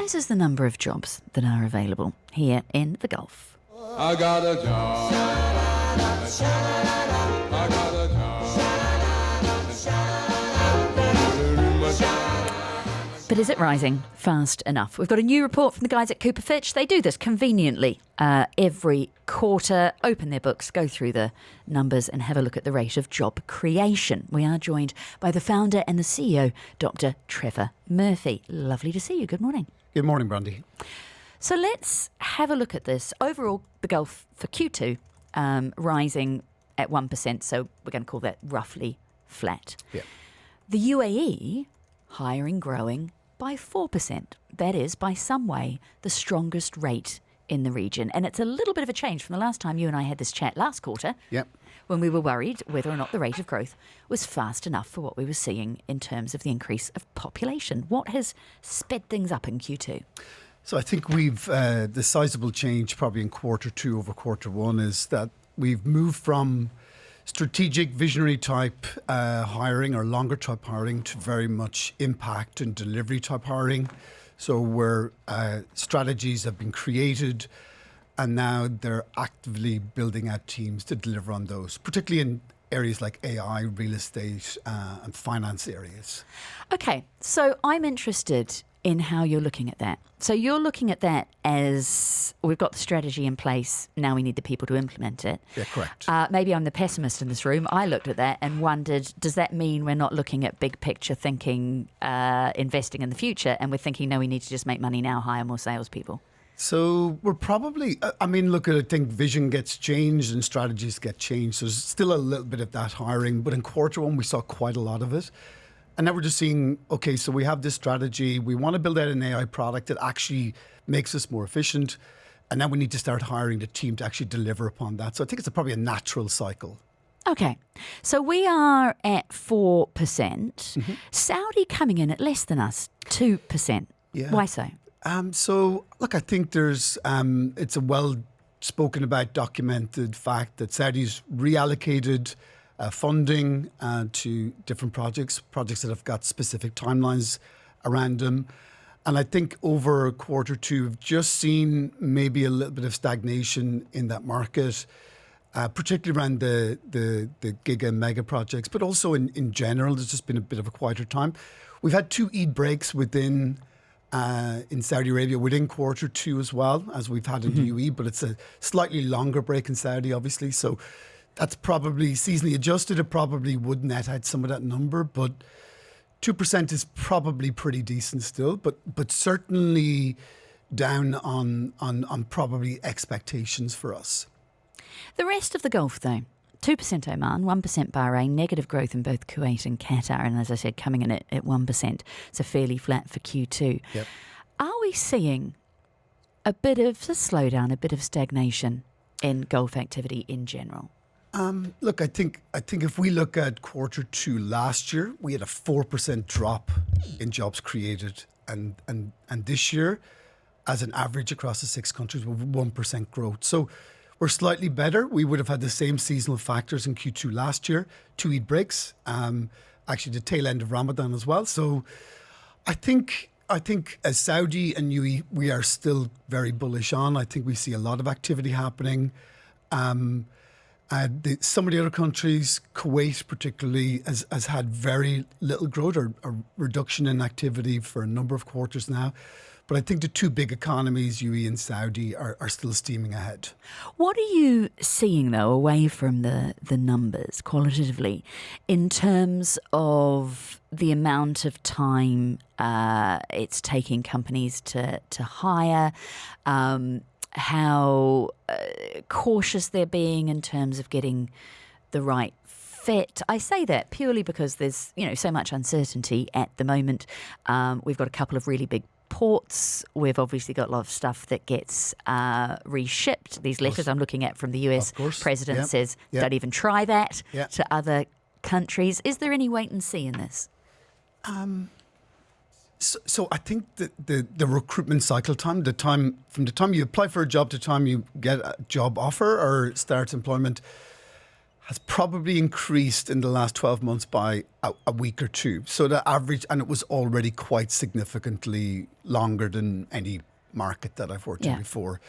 rises the number of jobs that are available here in the Gulf. I got a job. I got a job. But is it rising fast enough? We've got a new report from the guys at Cooper Fitch. They do this conveniently every quarter, open their books, go through the numbers and have a look at the rate of job creation. We are joined by the founder and the CEO, Dr. Trefor Murphy. Lovely to see you. Good morning. Good morning, Brandy. So let's have a look at this. Overall, the Gulf for Q2 rising at 1%, so we're going to call that roughly flat. Yeah. The UAE hiring growing by 4%. That is, by some way, the strongest rate in the region. And it's a little bit of a change from the last time you and I had this chat last quarter, Yep. when we were worried whether or not the rate of growth was fast enough for what we were seeing in terms of the increase of population. What has sped things up in Q2? So I think we've, the sizable change probably in quarter two over quarter one is that we've moved from strategic visionary type hiring or longer type hiring to very much impact and delivery type hiring. So where strategies have been created and now they're actively building out teams to deliver on those, particularly in areas like AI, real estate and finance areas. Okay, so I'm interested in how you're looking at that. So you're looking at that as we've got the strategy in place, now we need the people to implement it. Yeah, correct. Maybe I'm the pessimist in this room. I looked at that and wondered, does that mean we're not looking at big picture thinking, investing in the future, and we're thinking, no, we need to just make money now, hire more salespeople? So we're probably, I mean, look, I think vision gets changed and strategies get changed. So there's still a little bit of that hiring, but in quarter one, we saw quite a lot of it. And now we're just seeing, okay, so we have this strategy. We want to build out an AI product that actually makes us more efficient. And now we need to start hiring the team to actually deliver upon that. So I think it's probably a natural cycle. Okay, so we are at 4%. Saudi coming in at less than us, 2%. Yeah. Why so? So, look, I think there's, it's a well spoken about, documented fact that Saudi's reallocated funding to different projects that have got specific timelines around them. And I think over quarter two, we've just seen maybe a little bit of stagnation in that market, particularly around the giga and mega projects, but also in general, there's just been a bit of a quieter time. We've had two Eid breaks in Saudi Arabia within quarter two as well, as we've had in the UAE, but it's a slightly longer break in Saudi, obviously. So that's probably seasonally adjusted. It probably would net out some of that number, but 2% is probably pretty decent still, but certainly down on probably expectations for us. The rest of the Gulf, though, 2% Oman, 1% Bahrain, negative growth in both Kuwait and Qatar, and as I said, coming in at 1%, so fairly flat for Q2. Yep. Are we seeing a bit of a slowdown, a bit of stagnation in Gulf activity in general? Look, I think if we look at quarter two last year, we had a 4% drop in jobs created, and this year, as an average across the 6 countries, we're 1% growth. So we're slightly better. We would have had the same seasonal factors in Q2 last year, 2 Eid breaks, actually the tail end of Ramadan as well. So I think as Saudi and UAE, we are still very bullish on. I think we see a lot of activity happening. Some of the other countries, Kuwait particularly, has had very little growth or reduction in activity for a number of quarters now. But I think the two big economies, UAE and Saudi, are still steaming ahead. What are you seeing, though, away from the numbers qualitatively, in terms of the amount of time it's taking companies to hire, how cautious they're being in terms of getting the right fit? I say that purely because there's so much uncertainty at the moment. We've got a couple of really big ports. We've obviously got a lot of stuff that gets reshipped. These letters I'm looking at from the US president says, don't even try that to other countries. Is there any wait and see in this? So I think that the recruitment cycle time, from the time you apply for a job to the time you get a job offer or start employment, has probably increased in the last 12 months by a week or two. So the average, and it was already quite significantly longer than any market that I've worked in before.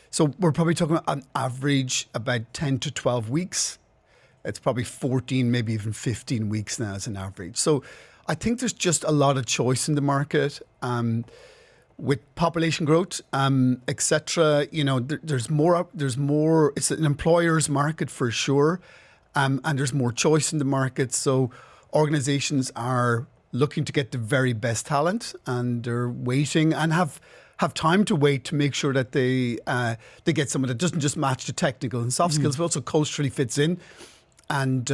So we're probably talking about an average about 10 to 12 weeks. It's probably 14, maybe even 15 weeks now as an average. So I think there's just a lot of choice in the market. With population growth, etc., there's more. It's an employer's market for sure, and there's more choice in the market. So organisations are looking to get the very best talent, and they're waiting and have time to wait to make sure that they get someone that doesn't just match the technical and soft skills, but also culturally fits in, and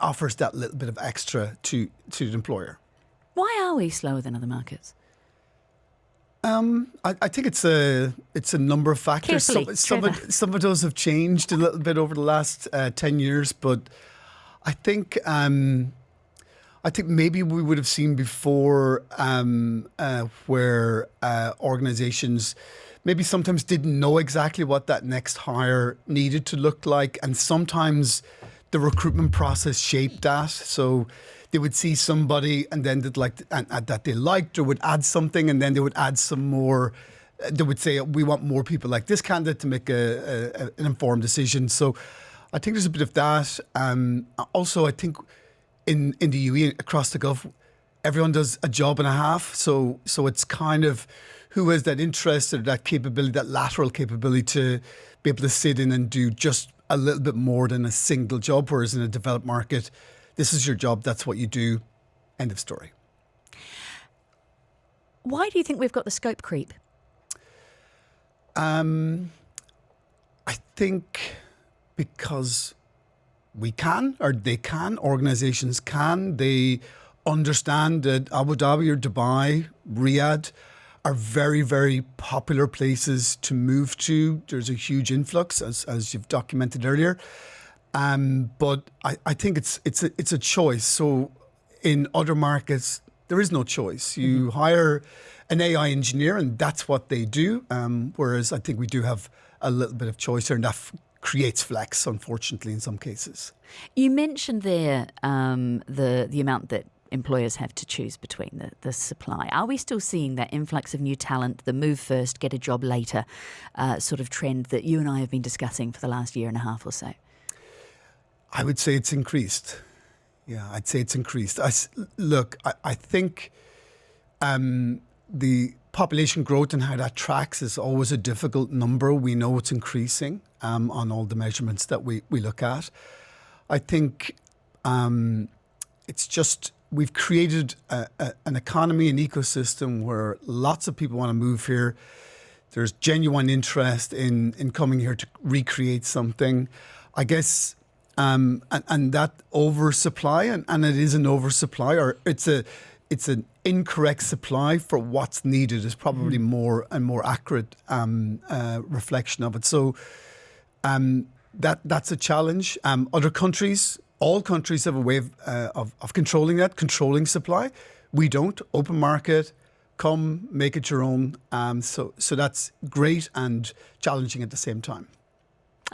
offers that little bit of extra to the employer. Why are we slower than other markets? I think it's a number of factors. Some of those have changed a little bit over the last 10 years, but I think maybe we would have seen before where organisations maybe sometimes didn't know exactly what that next hire needed to look like, and sometimes the recruitment process shaped that. So they would see somebody and then that they liked, or would add something, and then they would add some more. They would say, we want more people like this candidate to make an informed decision. So I think there's a bit of that. Also, I think in the UAE, across the Gulf, everyone does a job and a half. So it's kind of who has that interest or that capability, that lateral capability to be able to sit in and do just a little bit more than a single job. Whereas in a developed market, this is your job, that's what you do, end of story. Why do you think we've got the scope creep? I think because we can, or they can, organisations can. They understand that Abu Dhabi or Dubai, Riyadh are very, very popular places to move to. There's a huge influx, as you've documented earlier. But I think it's a choice. So in other markets, there is no choice. You hire an AI engineer and that's what they do. Whereas I think we do have a little bit of choice there, and that creates flex, unfortunately, in some cases. You mentioned there the amount that employers have to choose between the supply. Are we still seeing that influx of new talent, the move first, get a job later sort of trend that you and I have been discussing for the last year and a half or so? I would say it's increased. Yeah, I'd say it's increased. I think the population growth and how that tracks is always a difficult number. We know it's increasing on all the measurements that we look at. I think it's just we've created an economy, an ecosystem where lots of people want to move here. There's genuine interest in coming here to recreate something. I guess and that oversupply, and it is an oversupply, or it's an incorrect supply for what's needed, is probably more accurate reflection of it. So that's a challenge. Other countries, all countries have a way of controlling supply. We don't. Open market, come make it your own. So that's great and challenging at the same time.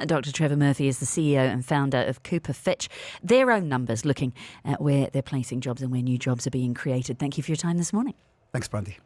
Dr. Trefor Murphy is the CEO and founder of Cooper Fitch. Their own numbers looking at where they're placing jobs and where new jobs are being created. Thank you for your time this morning. Thanks, Brandy.